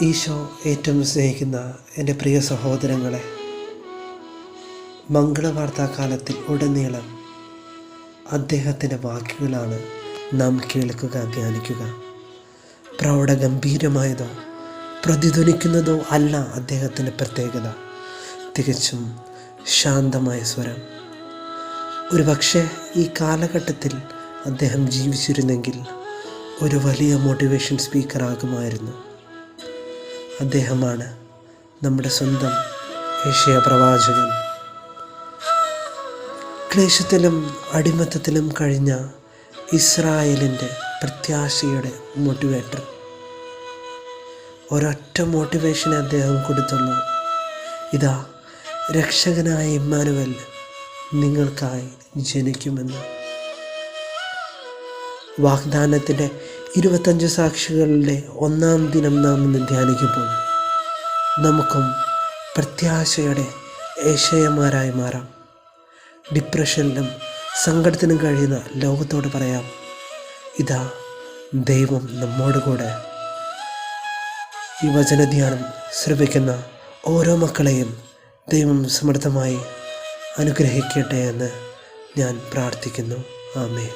ഈശോ ഏറ്റവും സ്നേഹിക്കുന്ന എൻ്റെ പ്രിയ സഹോദരങ്ങളെ, മംഗളവാർത്താകാലത്തിൽ ഉടനീളം അദ്ദേഹത്തിൻ്റെ വാക്കുകളാണ് നാം കേൾക്കുക, ധ്യാനിക്കുക. പ്രൗഢഗംഭീരമായതോ പ്രതിധ്വനിക്കുന്നതോ അല്ല അദ്ദേഹത്തിൻ്റെ പ്രത്യേകത. തികച്ചും ശാന്തമായ സ്വരം. ഒരു പക്ഷേ ഈ കാലഘട്ടത്തിൽ അദ്ദേഹം ജീവിച്ചിരുന്നെങ്കിൽ ഒരു വലിയ മോട്ടിവേഷൻ സ്പീക്കറാകുമായിരുന്നു. അദ്ദേഹമാണ് നമ്മുടെ സ്വന്തം യെശയ്യാ പ്രവാചകൻ. ക്ലേശത്തിലും അടിമത്തത്തിലും കഴിഞ്ഞ ഇസ്രായേലിൻ്റെ പ്രത്യാശയുടെ മോട്ടിവേറ്റർ. ഒരൊറ്റ മോട്ടിവേഷനെ അദ്ദേഹം കൊടുത്തുള്ളൂ. ഇതാ, രക്ഷകനായ ഇമ്മാനുവേൽ നിങ്ങൾക്കായി ജനിക്കുമെന്ന്. വാഗ്ദാനത്തിൻ്റെ 25 സാക്ഷികളുടെ ഒന്നാം ദിനം നാം ഇന്ന് ധ്യാനിക്കുമ്പോൾ നമുക്കും പ്രത്യാശയുടെ യെശയ്യാമാരായി മാറാം. ഡിപ്രഷനിലും സങ്കടത്തിനും കഴിയുന്ന ലോകത്തോട് പറയാം, ഇതാ ദൈവം നമ്മോട് കൂടെ. ഈ വചനധ്യാനം ശ്രവിക്കുന്ന ഓരോ മക്കളെയും ദൈവം സമൃദ്ധമായി അനുഗ്രഹിക്കട്ടെ എന്ന് ഞാൻ പ്രാർത്ഥിക്കുന്നു. ആമേൻ.